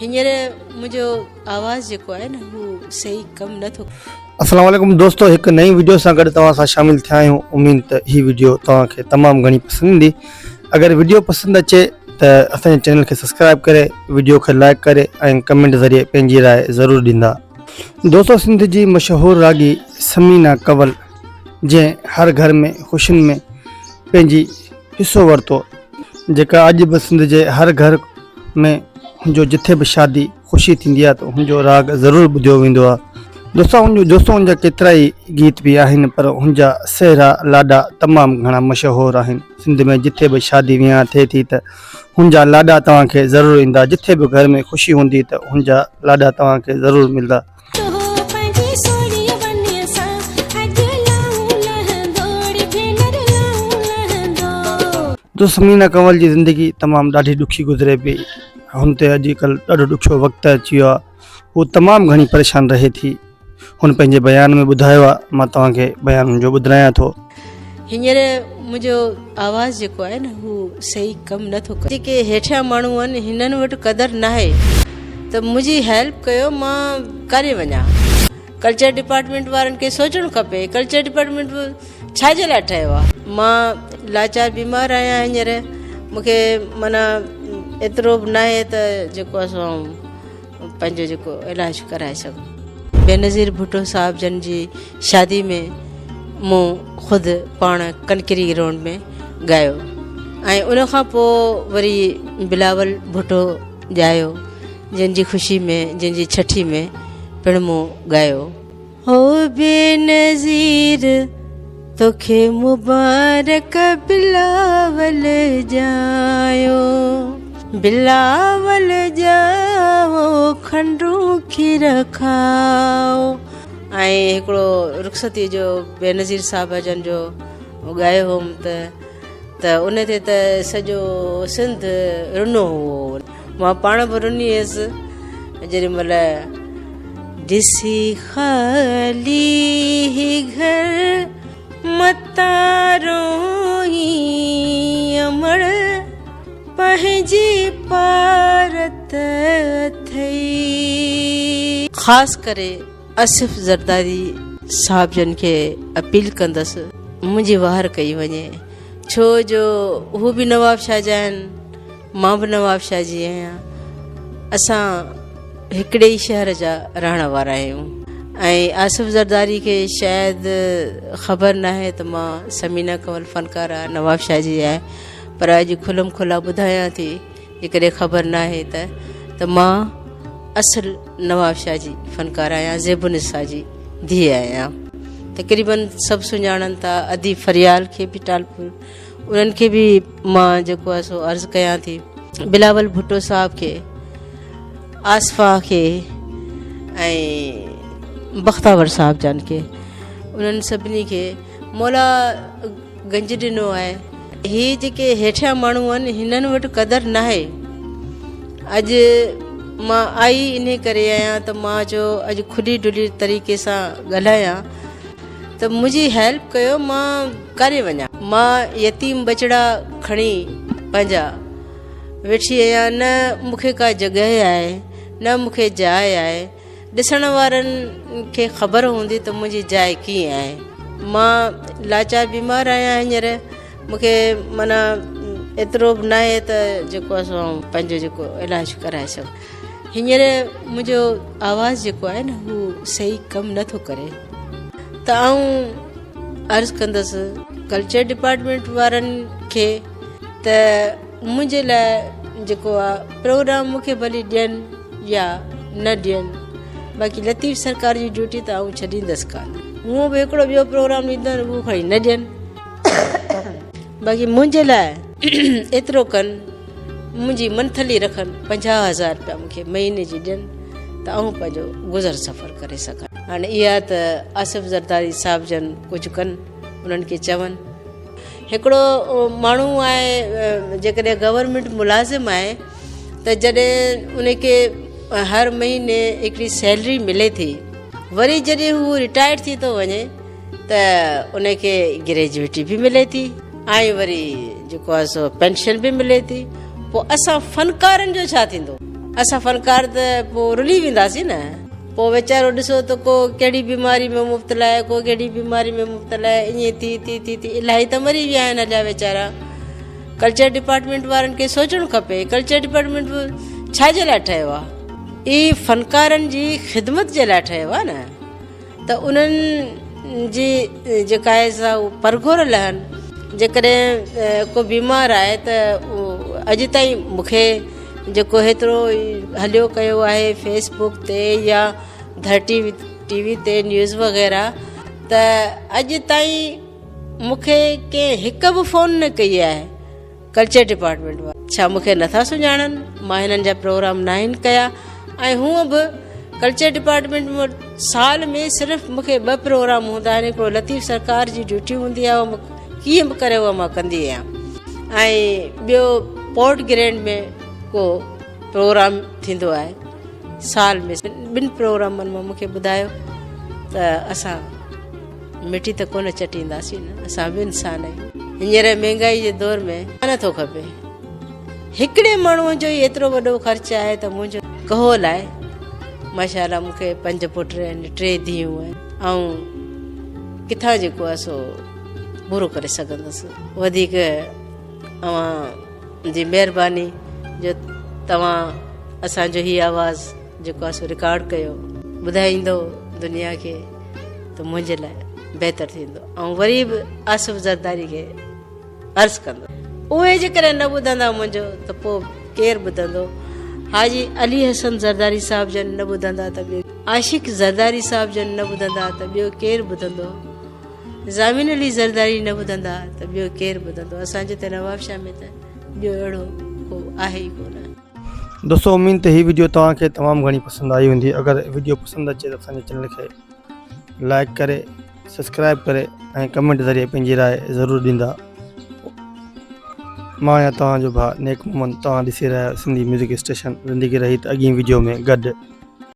हींअर मुंहिंजो आवाज़ जेको आहे न उहो सही कमु नथो। अस्सलाम वालेकुम दोस्तों, एक नई वीडियो से गॾु तव्हां सां शामिल थिया आहियूं। उम्मीद त ही वीडियो तव्हांखे तमामु घणी पसंदि ईंदी। अगर वीडियो पसंदि अचे त असांजे चैनल खे सब्सक्राइब करे, वीडियो खे लाइक करे ऐं कमेंट ज़रिए पंहिंजी राय ज़रूरु ॾींदा। दोस्तों, सिंध जी मशहूरु रागी समीना कंवल जंहिं हर घर में ख़ुशियुनि में पंहिंजी हिसो वरितो, जेका अॼु बि सिंध जे हर घर में हुनजो जिथे बि शादी ख़ुशी थींदी आहे त हुनजो राग ज़रूरु ॿुधियो वेंदो आहे। दोस्तों हुनजा केतिरा ई गीत बि आहिनि, पर हुनजा सहरा लाॾा तमामु घणा मशहूरु आहिनि। सिंध में जिथे बि शादी वियांह थिए थी त हुनजा लाॾा तव्हांखे ज़रूरु ईंदा। जिथे बि घर में ख़ुशी हूंदी त हुनजा लाॾा तव्हांखे ज़रूरु मिलंदा। तो समीना कंवल जी ज़िंदगी तमामु ॾाढी ॾुखी गुज़रे पई। हुन ते अॼुकल्ह ॾाढो ॾुखियो वक़्तु अची वियो आहे। हू तमामु घणी परेशान रहे थी। हुन पंहिंजे बयान में ॿुधायो आहे, मां तव्हांखे बयान जो ॿुधायां थो। हींअर मुंहिंजो आवाज़ जेको आहे न उहो सही कमु नथो करे। जेके हेठियां माण्हू आहिनि हिननि वटि क़दुरु न आहे त मुंहिंजी हेल्प कयो, मां काॾे वञा। कल्चर डिपार्टमेंट वारनि खे सोचणु खपे, कल्चर डिपार्टमेंट छाजे लाइ ठहियो आहे। मां लाचार बीमार आहियां। हींअर मूंखे माना एतिरो बि न आहे त जेको असां पंहिंजो जेको इलाजु कराए सघूं। बेनज़ीर भुट्टो साहिब जन जी शादी में मूं ख़ुदि पाण कनकरी ग्राउंड में ॻायो ऐं उन खां पोइ वरी बिलावल भुट्टो ॼायो, जंहिंजी ख़ुशी में, जंहिंजी छठी में पिणु मूं ॻायो। हो बेनज़ीर तोखे मुबारक बिलावल जायो, बिलावल जाओ खंडू खीर खाओ। ऐं हिकिड़ो रुख़सती जो बेनज़ीर साहिब जन जो ॻायो हुउमि त उन ते त सॼो सिंध रुनो हुओ। मां पाण बि रुनी हुयसि जेॾी महिल ॾिसी ख़ाली घर मतारो अमड़ पंहिंजी पारत थई। ख़ासि करे आसिफ़ ज़रदारी साहिब जन खे अपील कंदसि मुंहिंजी वार कई वञे, छो जो हू बि नवाब शाह जा आहिनि, मां बि नवाब शाह जी आहियां। असां हिकिड़े ई शहर जा रहण वारा आहियूं। ऐं आसिफ़ ज़रदारी खे शायदि ख़बर न आहे त मां समीना कंवल फ़नकार नवाब शाह जी आहे, पर अॼु खुलम खुला ॿुधायां थी, जेकॾहिं ख़बर न आहे त मां असुल नवाब शाह जी फ़नकार आहियां, ज़ेबुनिसा जी धीउ आहियां। तक़रीबन सभु सुञाणनि था। अदी फरियाल खे बि टालपुर, उन्हनि खे बि मां जेको आहे सो अर्ज़ु कयां थी। बिलावल भुट्टो साहिब खे, आसफ़ा खे ऐं बख़्तावर साहिब जन खे, उन्हनि सभिनी खे मौला गंज ॾिनो आहे। ही जेके हेठियां माण्हू आहिनि हिननि वटि क़दुरु न आहे। अॼु मां आई इन करे आहियां त मां चयो अॼु खुली डुली तरीक़े सां ॻाल्हायां त मुंहिंजी हेल्प कयो, मां काॾे वञा। मां यतीम बचड़ा खणी पंहिंजा वेठी आहियां। न मूंखे का जॻह आहे, न मूंखे जाइ आहे। ॾिसण वारनि खे ख़बर हूंदी त मुंहिंजी जाइ कीअं आहे। मां लाचार बीमार आहियां। हींअर मूंखे माना एतिरो बि न आहे त जेको असां पंहिंजो जेको इलाजु कराए सघूं। हींअर मुंहिंजो आवाज़ जेको आहे न उहो सही कमु नथो करे, त आऊं अर्ज़ु कंदसि कल्चर डिपार्टमेंट वारनि खे त मुंहिंजे लाइ जेको आहे प्रोग्राम मूंखे भली ॾियनि या न ॾियनि। बाक़ी लतीफ़ सरकार जी ड्यूटी त आऊं छॾींदसि कान। हूअं बि हिकिड़ो ॿियो प्रोग्राम ॾींदो उहो खणी न ॾियनि। बाक़ी मुंहिंजे लाइ एतिरो कनि, मुंहिंजी मंथली रखनि 50,000 रुपया मूंखे महीने जी ॾियनि त आऊं पंहिंजो गुज़र सफ़र करे सघां। हाणे इहा त आसिफ़ ज़रदारी साहिब जन कुझु कनि, उन्हनि खे चवनि। हिकिड़ो माण्हू आहे जेकॾहिं गवर्नमेंट मुलाज़िम आहे त जॾहिं उनखे हर महीने हिकिड़ी सैलरी मिले थी, वरी जॾहिं हू रिटायर थी थो वञे त उनखे ग्रेजुएटी बि मिले थी ऐं वरी जेको आहे सो पेंशन बि मिले थी। पोइ असां फ़नकारनि जो छा थींदो? असां फ़नकार त पोइ रुली वेंदासीं न। पोइ वीचारो ॾिसो त को कहिड़ी बीमारी में मुब्तला आहे, को कहिड़ी बीमारी में मुब्तला आहे, ईअं थी इलाही त मरी विया आहिनि अलिया वीचारा। कल्चर डिपार्टमेंट वारनि खे सोचणु खपे कल्चर डिपार्टमेंट छाजे लाइ ठहियो आहे, ई फ़नकारनि जी ख़िदमत जे लाइ ठहियो आहे न। त उन्हनि जी जेका आहे सा परघोरल आहिनि। जेकॾहिं को बीमार आहे त अॼु ताईं मूंखे जेको हेतिरो हलियो कयो आहे फेसबुक ते या टीवी ते न्यूज़ वग़ैरह, त अॼु ताईं मूंखे कंहिं हिकु बि फ़ोन न कई आहे कल्चर डिपार्टमेंट वारा। छा मूंखे नथा सुञाणनि? मां हिननि जा प्रोग्राम न आहिनि कया। ऐं हूअं बि कल्चर डिपार्टमेंट में साल में सिर्फ़ु मूंखे 2 प्रोग्राम हूंदा आहिनि। हिकिड़ो लतीफ़ सरकार जी ड्यूटी हूंदी आहे, उहा कीअं बि करे उहा मां कंदी आहियां। ऐं ॿियो पोर्ट ग्रैंड में को प्रोग्राम थींदो आहे साल में। 2 प्रोग्रामनि मां मूंखे ॿुधायो त असां मिटी त कोन चटींदासीं न, असां बि इंसान आहियूं। हींअर महांगाई जे दौर में नथो खपे। हिकिड़े माण्हूअ जो ई एतिरो वॾो ख़र्चु आहे त मुंहिंजो कहोल आहे। माशाअल्लाह मूंखे 5 पुट आहिनि, 3 धीअरूं आहिनि। ऐं किथां जेको आहे सो पूरो करे सघंदसि। वधीक तव्हां जी महिरबानी जो तव्हां असांजो हीअ आवाज़ु जेको आहे सो रिकॉर्ड कयो, ॿुधाईंदो दुनिया खे, त मुंहिंजे लाइ बहितर थींदो। ऐं वरी बि आसिफ़ ज़रदारी खे अर्ज़ु कंदो, उहे जेकॾहिं न ॿुधंदा मुंहिंजो त पोइ केरु ॿुधंदो? हाजी अली हसन ज़रदारी साहिब जन न ॿुधंदा त ॿियो, आशिक़ ज़रदारी साहिब जन न ॿुधंदा त ॿियो केरु ॿुधंदो? ज़ामिन अली ज़रदारी न ॿुधंदा त ॿियो केरु ॿुधंदो? असांजे त नवाबशाह में त ॿियो अहिड़ो को आहे ई कोन। दोस्तों उम्मीद त हीअ वीडियो तव्हांखे तमामु घणी पसंदि आई हूंदी। अगरि वीडियो पसंदि अचे त असांजे चैनल खे लाइक करे सब्सक्राइब करे ऐं कमेंट ज़रिए पंहिंजी राय ज़रूरु ॾींदा। मां आहियां तव्हांजो भाउ नेक मोहम्मद। तव्हां ॾिसी रहिया सिंधी म्यूज़िक स्टेशन ज़िंदगी रही त अॻी वीडियो में गॾु।